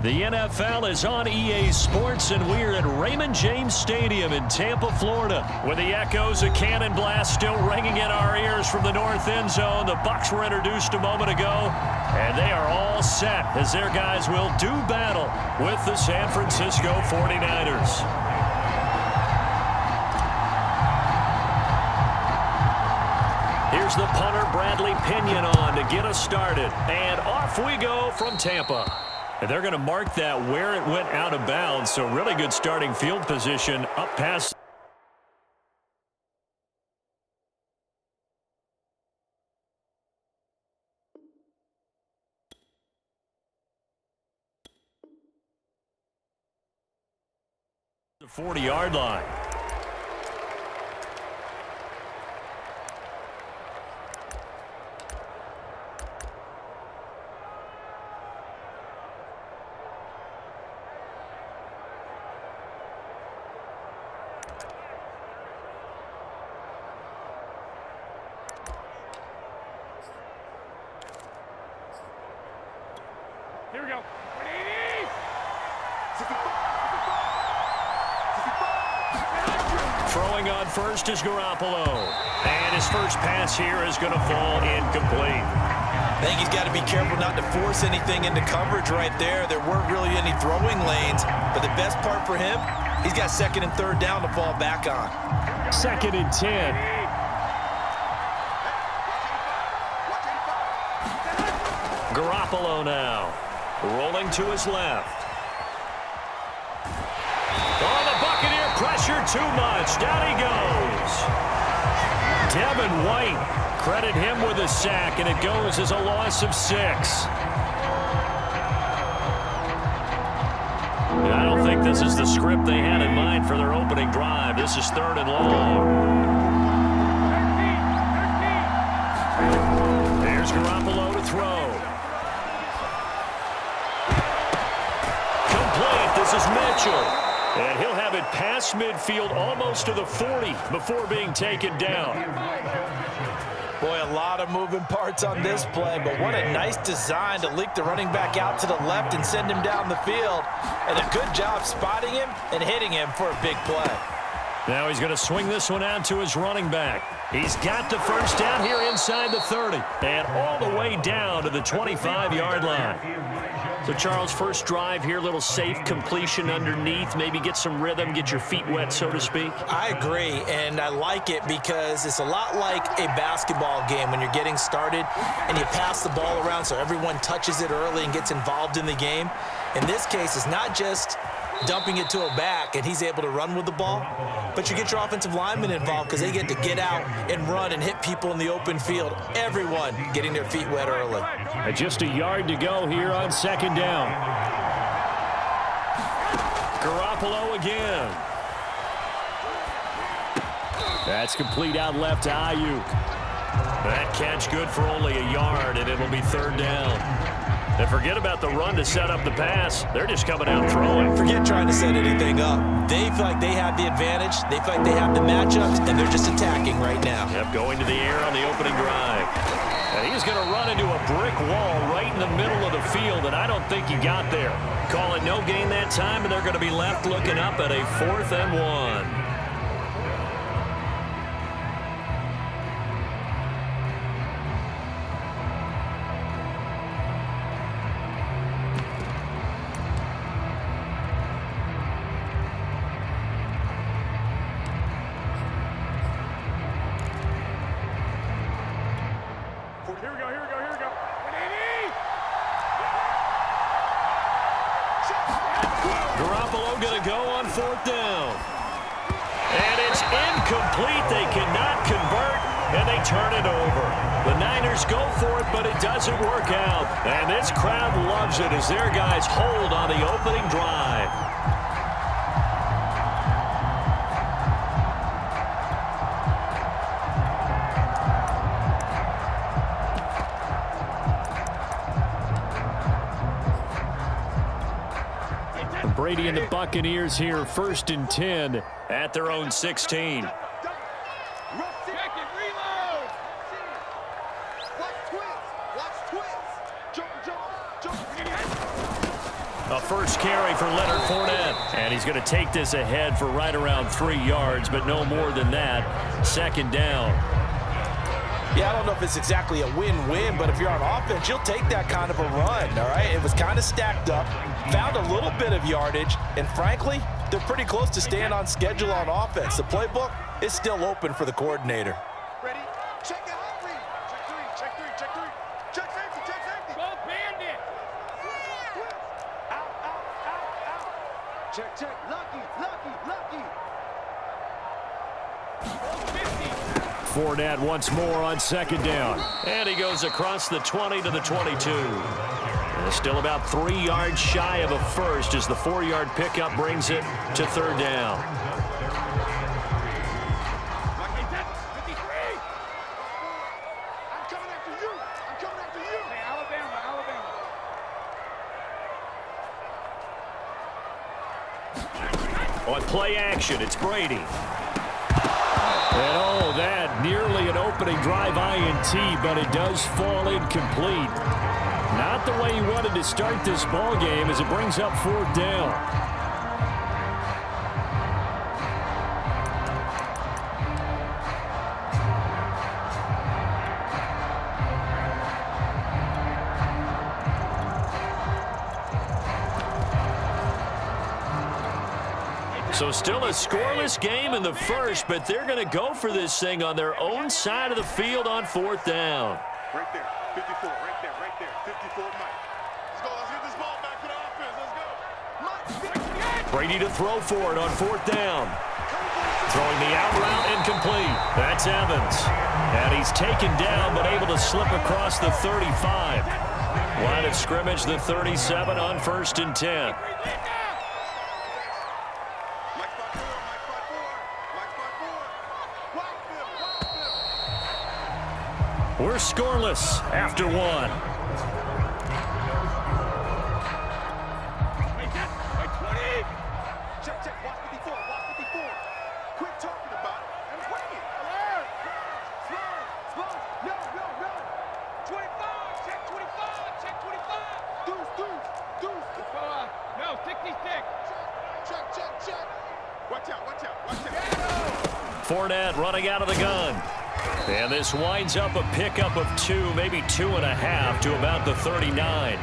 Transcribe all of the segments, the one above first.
The NFL is on EA Sports, and we're at Raymond James Stadium in Tampa, Florida, with the echoes of cannon blast still ringing in our ears from the north end zone. The Bucs were introduced a moment ago, and they are all set as their guys will do battle with the San Francisco 49ers. Here's the punter, Bradley Pinion, on to get us started. And off we go from Tampa. And they're going to mark that where it went out of bounds. So really good starting field position up past the 40-yard line. Here we go. Throwing on first is Garoppolo. And his first pass here is going to fall incomplete. I think he's got to be careful not to force anything into coverage right there. There weren't really any throwing lanes. But the best part for him, he's got second and third down to fall back on. 2nd and 10. Garoppolo now. Rolling to his left. Oh, the Buccaneer pressure too much. Down he goes. Devin White, credit him with a sack, and it goes as a loss of 6. I don't think this is the script they had in mind for their opening drive. This is 3rd and long. There's Garoppolo to throw. This is Mitchell, and he'll have it past midfield almost to the 40 before being taken down. Boy, a lot of moving parts on this play, but what a nice design to leak the running back out to the left and send him down the field. And a good job spotting him and hitting him for a big play. Now he's going to swing this one out to his running back. He's got the first down here inside the 30 and all the way down to the 25-yard line. So, Charles, first drive here, little safe completion underneath, maybe get some rhythm, get your feet wet, so to speak. I agree, and I like it because it's a lot like a basketball game when you're getting started and you pass the ball around so everyone touches it early and gets involved in the game. In this case, it's not just dumping it to a back and he's able to run with the ball, but you get your offensive linemen involved because they get to get out and run and hit people in the open field. Everyone getting their feet wet early. And just a yard to go here on 2nd down. Garoppolo again. That's complete out left to Ayuk. That catch good for only a yard, and it'll be 3rd down. And forget about the run to set up the pass. They're just coming out throwing. Forget trying to set anything up. They feel like they have the advantage. They feel like they have the matchups, and they're just attacking right now. Yep, going to the air on the opening drive. And he's going to run into a brick wall right in the middle of the field, and I don't think he got there. Call it no gain that time, and they're going to be left looking up at a 4th and 1. Garoppolo going to go on 4th down. And it's incomplete. They cannot convert, and they turn it over. The Niners go for it, but it doesn't work out. And this crowd loves it as their guys hold on the opening drive. Brady and the Buccaneers here, 1st and 10 at their own 16. A first carry for Leonard Fournette. And he's going to take this ahead for right around 3 yards, but no more than that. Second down. Yeah, I don't know if it's exactly a win-win, but if you're on offense, you'll take that kind of a run, all right? It was kind of stacked up, found a little bit of yardage, and frankly, they're pretty close to staying on schedule on offense. The playbook is still open for the coordinator. Ready? Check it out, read. Check three, check three, check three. Check safety, check safety. Go bandit. Out, out, out, out. Check, check. Lucky, lucky, lucky. Fournette once more on second down. And he goes across the 20 to the 22. And still about 3 yards shy of a first as the 4-yard pickup brings it to third down. I'm coming after you. I'm coming after you. Hey, Alabama, Alabama. On play action, it's Brady. And oh, that nearly an opening drive INT, but it does fall incomplete. Not the way he wanted to start this ball game as it brings up fourth down. So still a scoreless game in the first, but they're going to go for this thing on their own side of the field on fourth down. Right there, 54, right there, 54, Mike. Let's go, let's get this ball back to the offense, let's go. Mike, Brady to throw for it on fourth down. Throwing the out route incomplete. That's Evans. And he's taken down, but able to slip across the 35. Line of scrimmage, the 37 on 1st and 10. We're scoreless after one. check, check, watch 54, watch 54. Quit talking about it and bring it. Slow, no, no, no. 25, check 25, check 25. Deuce, deuce, deuce. No, 66. Check, check, check. Watch out, watch out, watch out. Fournette running out of the gun. And this winds up a pickup of 2, maybe 2.5 to about the 39.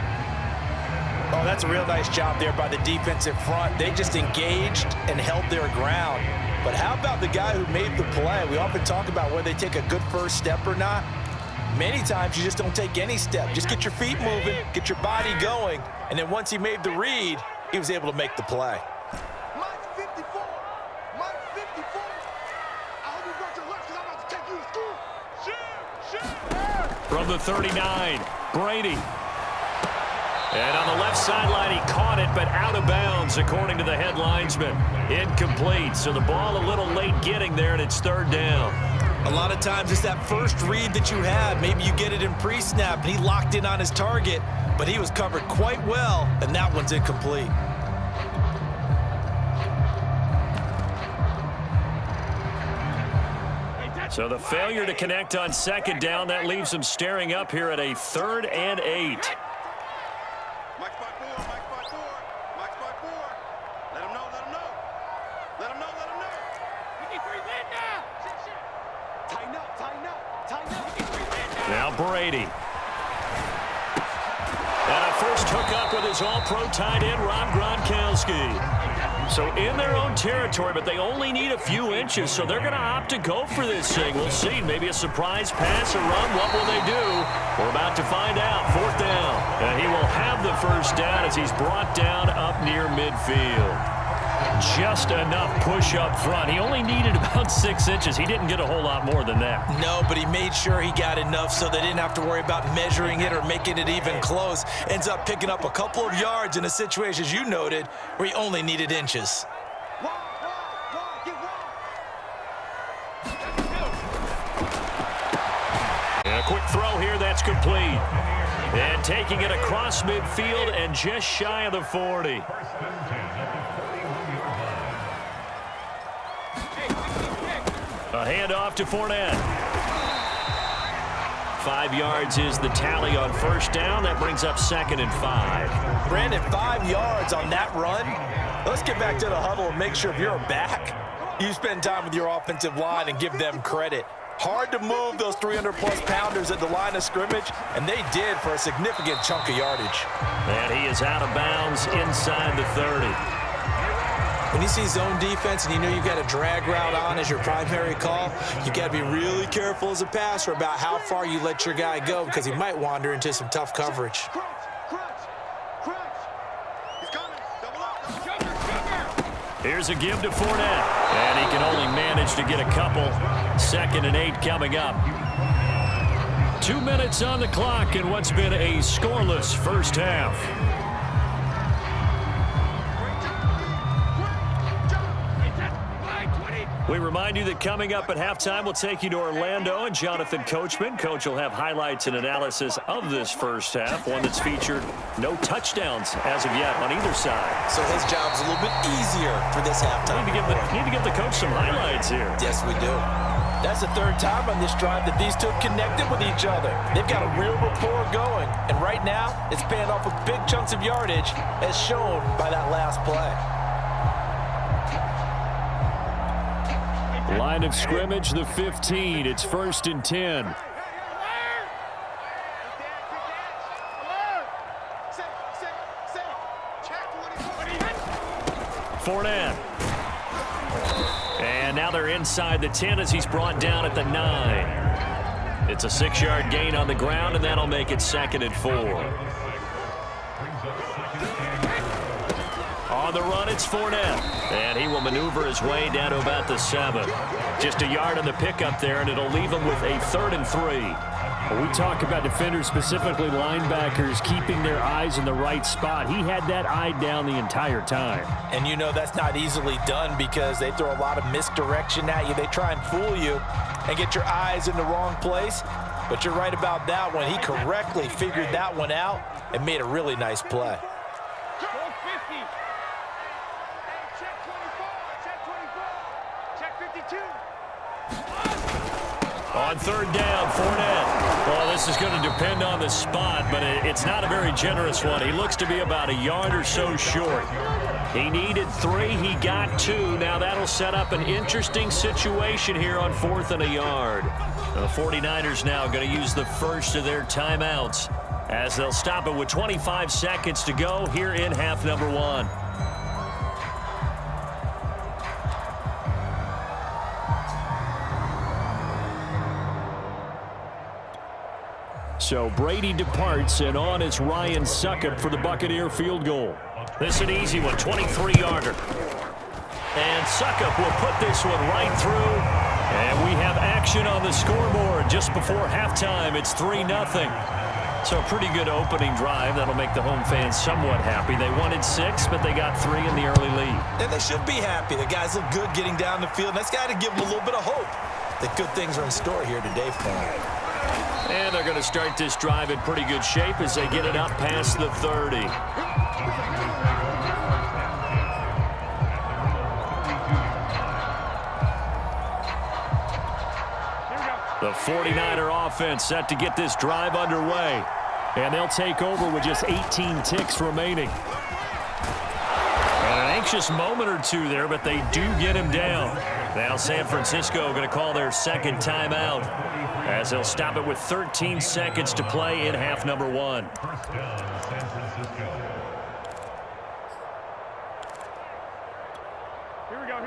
Oh, that's a real nice job there by the defensive front. They just engaged and held their ground. But how about the guy who made the play? We often talk about whether they take a good first step or not. Many times you just don't take any step. Just get your feet moving, get your body going, and then once he made the read, he was able to make the play. Mike 54. Mike 54. I hope you brought your lunch because I'm about to take you to school. Shoot. From the 39, Brady. And on the left sideline, he caught it, but out of bounds, according to the head linesman. Incomplete, so the ball a little late getting there, and it's third down. A lot of times it's that first read that you have. Maybe you get it in pre-snap, and he locked in on his target, but he was covered quite well, and that one's incomplete. So the failure to connect on second down, that leaves him staring up here at a 3rd and 8. Mike 5-4, Mike 5-4, Mike 5-4. Let him know, let him know. Let him know, let him know. 53 win now. Tighten up, tighten up, tighten up. 53 win now. Now Brady. And a first hookup with his all-pro tight end, Rob Gronkowski. So in their own territory, but they only need a few inches, so they're going to opt to go for this thing. We'll see. Maybe a surprise pass or run. What will they do? We're about to find out. Fourth down. And he will have the first down as he's brought down up near midfield. Just enough push up front. He only needed about 6 inches. He didn't get a whole lot more than that. No, but he made sure he got enough so they didn't have to worry about measuring it or making it even close. Ends up picking up a couple of yards in a situation, as you noted, where he only needed inches. And a quick throw here, that's complete. And taking it across midfield and just shy of the 40. A handoff to Fournette. 5 yards is the tally on first down. That brings up 2nd and 5. Brandon, 5 yards on that run. Let's get back to the huddle and make sure if you're a back, you spend time with your offensive line and give them credit. Hard to move those 300-plus pounders at the line of scrimmage, and they did for a significant chunk of yardage. And he is out of bounds inside the 30. When you see zone defense and you know you've got a drag route on as your primary call, you've got to be really careful as a passer about how far you let your guy go because he might wander into some tough coverage. Here's a give to Fournette, and he can only manage to get a couple. 2nd and 8 coming up. 2 minutes on the clock in what's been a scoreless first half. We remind you that coming up at halftime, we'll take you to Orlando and Jonathan Coachman. Coach will have highlights and analysis of this first half, one that's featured no touchdowns as of yet on either side. So his job's a little bit easier for this halftime. Need to give the coach some highlights here. Yes, we do. That's the 3rd time on this drive that these two connected with each other. They've got a real rapport going, and right now it's paying off with big chunks of yardage as shown by that last play. Line of scrimmage, the 15. It's 1st and 10. Fournette. And now they're inside the 10 as he's brought down at the 9. It's a 6-yard gain on the ground, and that'll make it 2nd and 4. On the run, it's Fournette. And he will maneuver his way down to about the 7. Just a yard on the pickup there, and it'll leave him with a 3rd and 3. When we talk about defenders, specifically linebackers, keeping their eyes in the right spot. He had that eye down the entire time. And you know that's not easily done because they throw a lot of misdirection at you. They try and fool you and get your eyes in the wrong place. But you're right about that one. He correctly figured that one out and made a really nice play. On 3rd down, Fournette. Well, this is going to depend on the spot, but it's not a very generous one. He looks to be about a yard or so short. He needed 3. He got 2. Now that'll set up an interesting situation here on 4th and a yard. The 49ers now going to use the first of their timeouts as they'll stop it with 25 seconds to go here in half number 1. So Brady departs, and on is Ryan Succop for the Buccaneer field goal. This is an easy one, 23-yarder. And Succop will put this one right through. And we have action on the scoreboard just before halftime. It's 3-0. So a pretty good opening drive. That'll make the home fans somewhat happy. They wanted 6, but they got 3 in the early lead. And they should be happy. The guys look good getting down the field. That's got to give them a little bit of hope that good things are in store here today for them. And they're going to start this drive in pretty good shape as they get it up past the 30. The 49er offense set to get this drive underway. And they'll take over with just 18 ticks remaining. And an anxious moment or two there, but they do get him down. Now San Francisco going to call their 2nd timeout as they'll stop it with 13 seconds to play in half number 1. Here we go.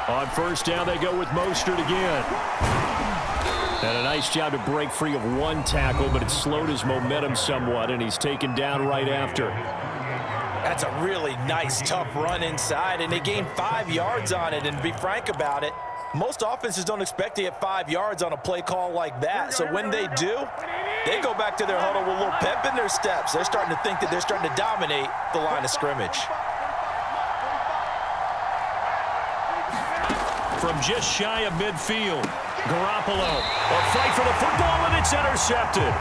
On 1st down, they go with Mostert again. And a nice job to break free of 1 tackle, but it slowed his momentum somewhat, and he's taken down right after. That's a really nice, tough run inside, and they gained 5 yards on it. And to be frank about it, most offenses don't expect to get 5 yards on a play call like that. So when they do, they go back to their huddle with a little pep in their steps. They're starting to think that they're starting to dominate the line of scrimmage. From just shy of midfield, Garoppolo will fight for the football, and it's intercepted.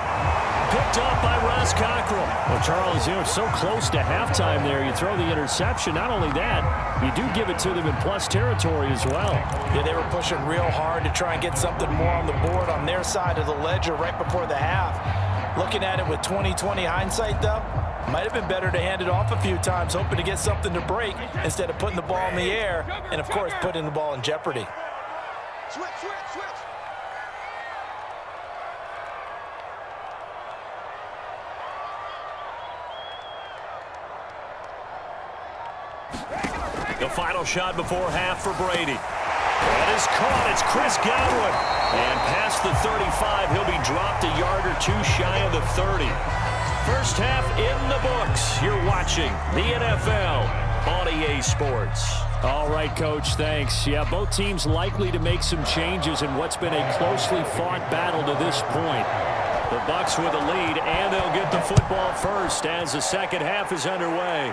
picked up by Ross Cockrell. Well, Charles, so close to halftime there. You throw the interception. Not only that, you do give it to them in plus territory as well. Yeah, they were pushing real hard to try and get something more on the board on their side of the ledger right before the half. Looking at it with 20/20 hindsight, though, might have been better to hand it off a few times, hoping to get something to break instead of putting the ball in the air and, of course, putting the ball in jeopardy. Switch, switch, switch. The final shot before half for Brady. That is caught. It's Chris Godwin. And past the 35, he'll be dropped a yard or two shy of the 30. First half in the books. You're watching the NFL on EA Sports. All right, Coach, thanks. Yeah, both teams likely to make some changes in what's been a closely fought battle to this point. The Bucs with a lead, and they'll get the football first as the second half is underway.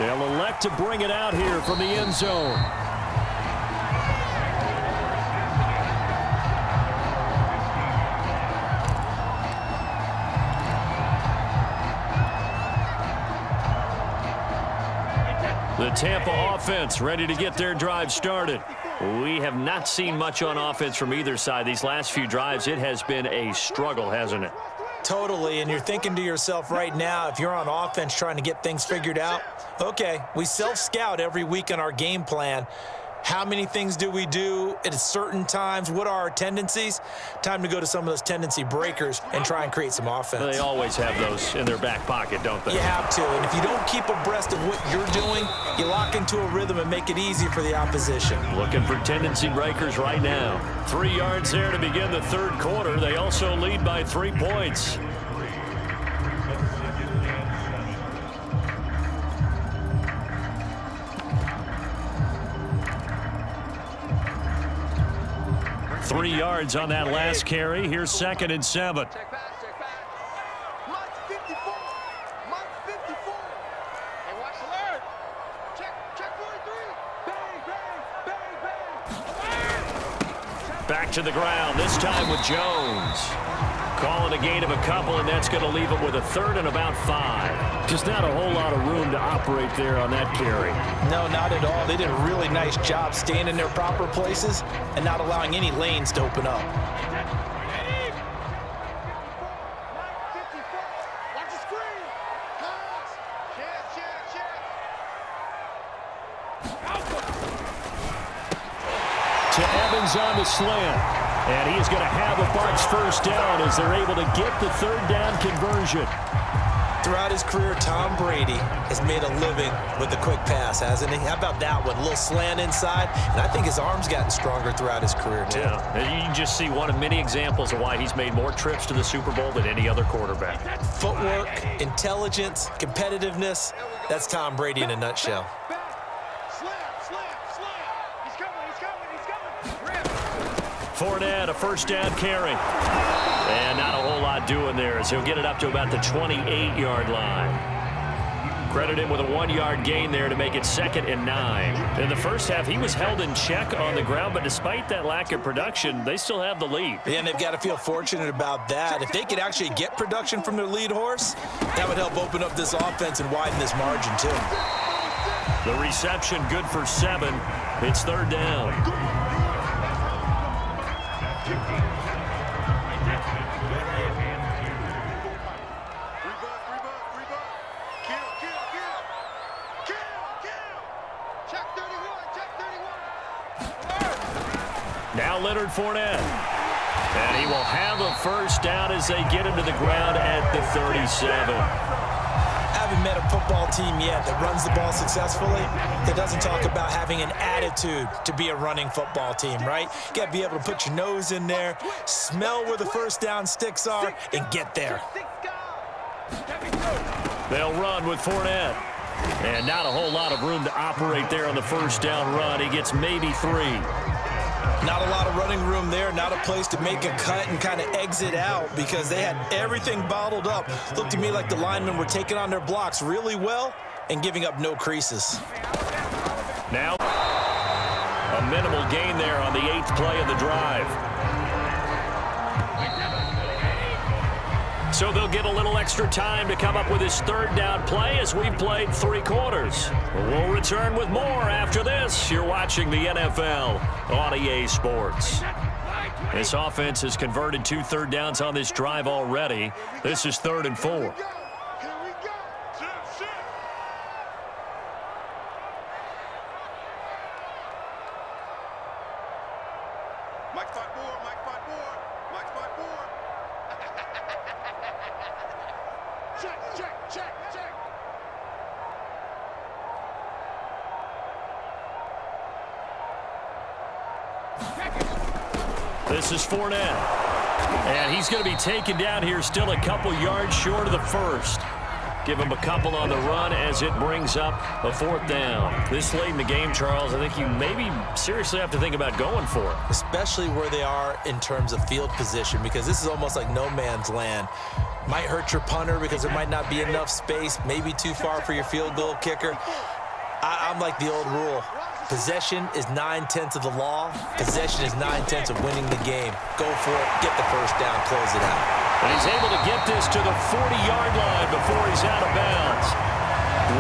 They'll elect to bring it out here from the end zone. The Tampa offense ready to get their drive started. We have not seen much on offense from either side. These last few drives, it has been a struggle, hasn't it? Totally, and you're thinking to yourself right now, if you're on offense trying to get things figured out, okay, we self-scout every week on our game plan. How many things do we do at certain times? What are our tendencies? Time to go to some of those tendency breakers and try and create some offense. They always have those in their back pocket, don't they? You have to, and if you don't keep abreast of what you're doing, you lock into a rhythm and make it easy for the opposition. Looking for tendency breakers right now. 3 yards there to begin the third quarter. They also lead by 3 points. Three yards on that last carry. Here's 2nd and 7. Check back, check back. Mike 54. Mike 54. Hey, watch alert. Check 43. Bang, bang, bang, bang. Back to the ground, this time with Jones. Calling a gain of a couple, and that's going to leave him with a 3rd and about 5. Just not a whole lot of room to operate there on that carry. No, not at all. They did a really nice job staying in their proper places and not allowing any lanes to open up. Watch the screen. Pass. Check. To Evans on the slant. And he is going to have a Bucs first down as they're able to get the 3rd down conversion. Throughout his career, Tom Brady has made a living with the quick pass, hasn't he? How about that one? A little slant inside, and I think his arm's gotten stronger throughout his career, too. Yeah, and you can just see one of many examples of why he's made more trips to the Super Bowl than any other quarterback. Footwork, intelligence, competitiveness, that's Tom Brady in a nutshell. Fournette, a first down carry. And not a whole lot doing there as he'll get it up to about the 28-yard line. Credit him with a 1-yard gain there to make it 2nd and 9. In the first half, he was held in check on the ground, but despite that lack of production, they still have the lead. Yeah, and they've got to feel fortunate about that. If they could actually get production from their lead horse, that would help open up this offense and widen this margin, too. The reception good for 7. It's 3rd down. Now Leonard Fournette. And he will have a first down as they get him to the ground at the 37. Haven't met a football team yet that runs the ball successfully that doesn't talk about having an attitude to be a running football team, right? You got to be able to put your nose in there, smell where the first down sticks are, and get there. They'll run with Fournette. And not a whole lot of room to operate there on the first down run. He gets maybe 3. Not a lot of running room there, not a place to make a cut and kind of exit out because they had everything bottled up. Looked to me like the linemen were taking on their blocks really well and giving up no creases. Now, a minimal gain there on the 8th play of the drive. So they'll get a little extra time to come up with his third down play as we've played 3 quarters. We'll return with more after this. You're watching the NFL on EA Sports. This offense has converted 2 third downs on this drive already. This is 3rd and 4. Mike spot 4, Mike spot 4, Mike spot 4. Check, check, check, check. This is Fournette. And he's going to be taken down here, still a couple yards short of the first. Give him a couple on the run as it brings up a 4th down. This late in the game, Charles, I think you maybe seriously have to think about going for it. Especially where they are in terms of field position, because this is almost like no man's land. Might hurt your punter because there might not be enough space, maybe too far for your field goal kicker. I'm like the old rule. Possession is 9/10 of the law. Possession is 9/10 of winning the game. Go for it, get the first down, close it out. And he's able to get this to the 40-yard line before he's out of bounds.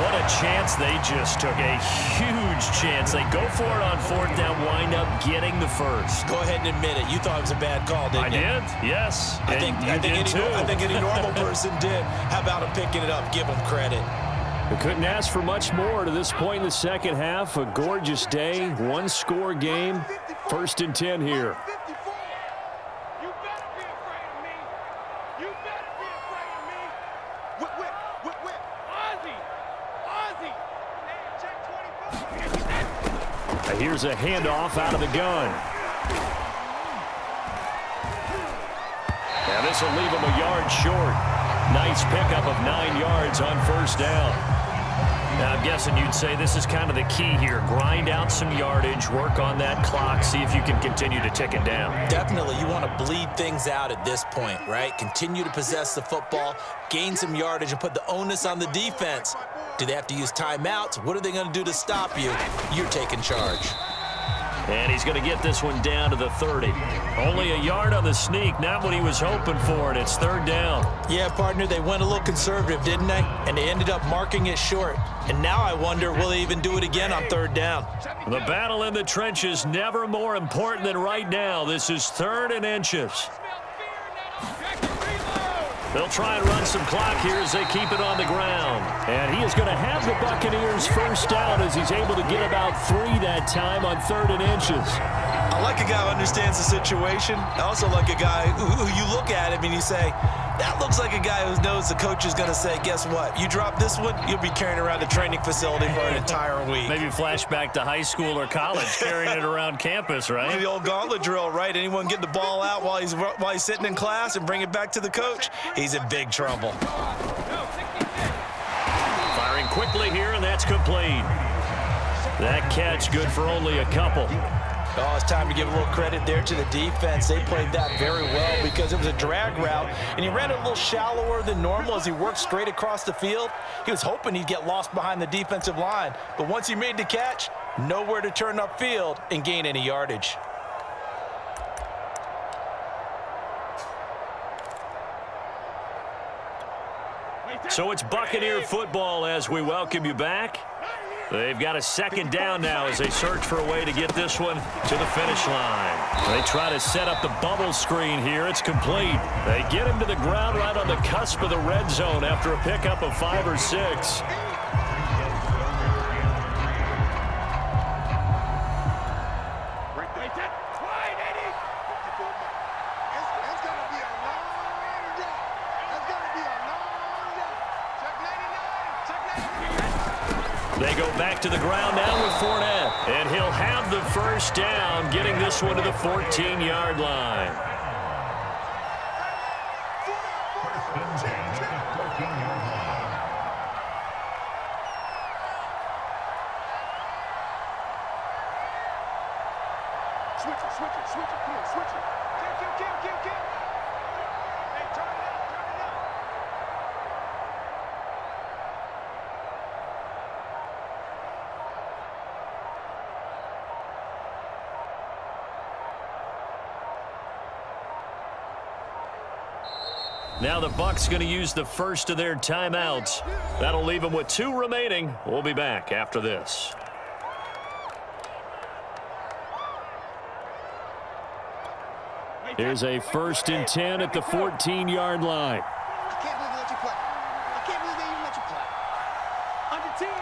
What a chance they just took, a huge chance. They go for it on 4th down, wind up getting the first. Go ahead and admit it. You thought it was a bad call, didn't you? I did, yes. I think any normal person did. How about him picking it up? Give him credit. We couldn't ask for much more to this point in the second half. A gorgeous day, 1-score game. 1st and 10 here. You better be afraid of me. You better be afraid of me. Whip. Ozzy. Check 24. Here's a handoff out of the gun. Now this will leave him a yard short. Nice pickup of 9 yards on 1st down. Now, I'm guessing you'd say this is kind of the key here. Grind out some yardage, work on that clock, see if you can continue to tick it down. Definitely, you want to bleed things out at this point, right? Continue to possess the football, gain some yardage, and put the onus on the defense. Do they have to use timeouts? What are they going to do to stop you? You're taking charge. And he's going to get this one down to the 30. Only a yard on the sneak, not what he was hoping for, and it's 3rd down. Yeah, partner, they went a little conservative, didn't they? And they ended up marking it short. And now I wonder, will they even do it again on 3rd down? The battle in the trenches never more important than right now. This is 3rd and inches. They'll try and run some clock here as they keep it on the ground. And he is going to have the Buccaneers first down as he's able to get about 3 that time on 3rd and inches. I like a guy who understands the situation. I also like a guy who you look at him and you say, that looks like a guy who knows the coach is going to say, guess what? You drop this one, you'll be carrying around the training facility for an entire week. Maybe flashback to high school or college, carrying it around campus, right? The old gauntlet drill, right? Anyone get the ball out while he's sitting in class and bring it back to the coach, he's in big trouble. Firing quickly here, and that's complete. That catch good for only a couple. Oh, it's time to give a little credit there to the defense. They played that very well because it was a drag route, and he ran it a little shallower than normal as he worked straight across the field. He was hoping he'd get lost behind the defensive line, but once he made the catch, nowhere to turn upfield and gain any yardage. So it's Buccaneer football as we welcome you back. They've got a 2nd down now as they search for a way to get this one to the finish line. They try to set up the bubble screen here. It's complete. They get him to the ground right on the cusp of the red zone after a pickup of 5 or 6. They go back to the ground now with Fournette, and he'll have the first down, getting this one to the 14-yard line. Switch it. Come on, switch it. Kill. Hey, turn it up. Now the Bucs going to use the first of their timeouts. That'll leave them with 2 remaining. We'll be back after this. Here's a 1st and 10 at the 14-yard line. I can't believe they let you play. I can't believe they even let you play. Under 10,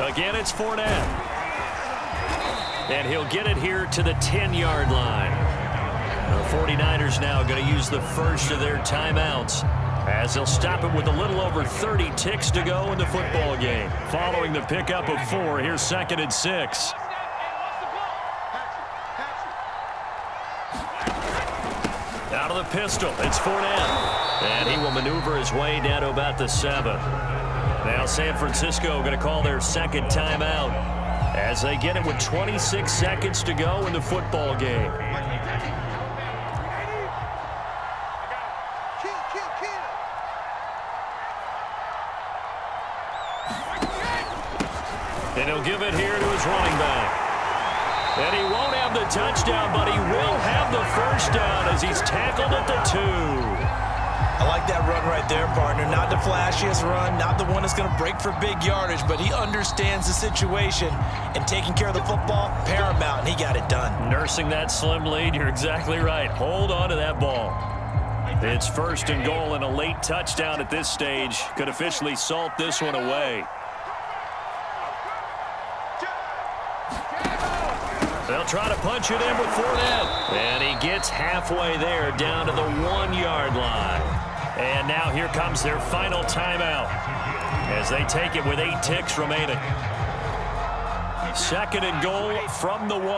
10. Again, it's Fournette. And he'll get it here to the 10-yard line. The 49ers now going to use the first of their timeouts as they'll stop it with a little over 30 ticks to go in the football game. Following the pickup of 4, here's 2nd and 6. Out of the pistol, it's Fournette. And he will maneuver his way down to about the 7. Now San Francisco going to call their 2nd timeout as they get it with 26 seconds to go in the football game. And he'll give it here to his running back. And he won't have the touchdown, but he will have the first down as he's tackled at the 2. I like that run right there, partner. Not the flashiest run, not the one that's going to break for big yardage, but he understands the situation, and taking care of the football, paramount, and he got it done. Nursing that slim lead, you're exactly right. Hold on to that ball. It's 1st and goal, and a late touchdown at this stage could officially salt this one away. They'll try to punch it in with Fournette. And he gets halfway there down to the 1-yard line. And now here comes their final timeout as they take it with 8 ticks remaining. 2nd and goal from the 1.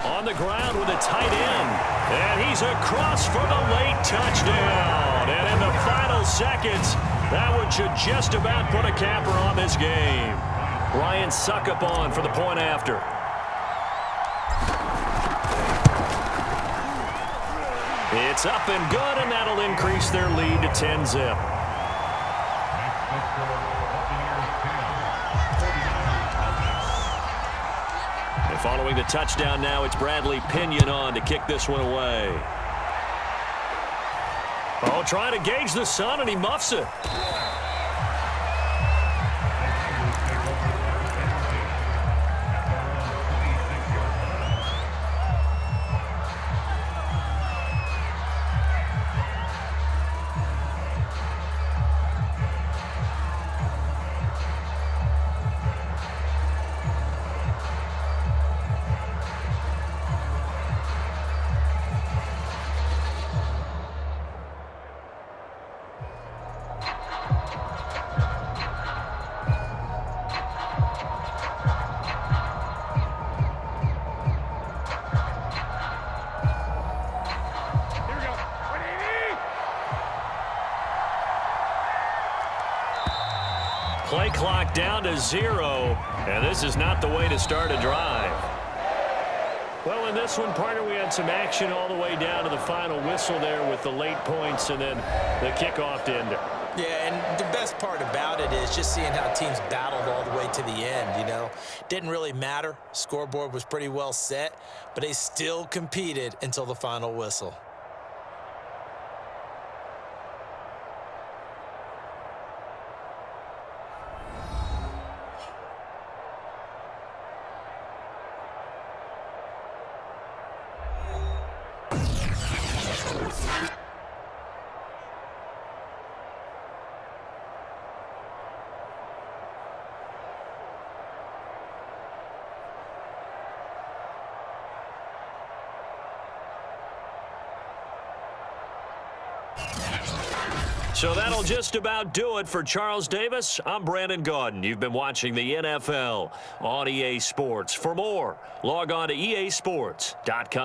On the ground with a tight end. And he's across for the late touchdown. And in the final seconds, that one should just about put a capper on this game. Ryan Suckup on for the point after. It's up and good, and that'll increase their lead to 10-zip. Following the touchdown now, it's Bradley Pinion on to kick this one away. Oh, trying to gauge the sun, and he muffs it. Play clock down to 0, and this is not the way to start a drive. Well, in this one, partner, we had some action all the way down to the final whistle there with the late points and then the kickoff to end it. Yeah, and the best part about it is just seeing how teams battled all the way to the end, you know. Didn't really matter. Scoreboard was pretty well set, but they still competed until the final whistle. So that'll just about do it for Charles Davis. I'm Brandon Gaudin. You've been watching the NFL on EA Sports. For more, log on to easports.com.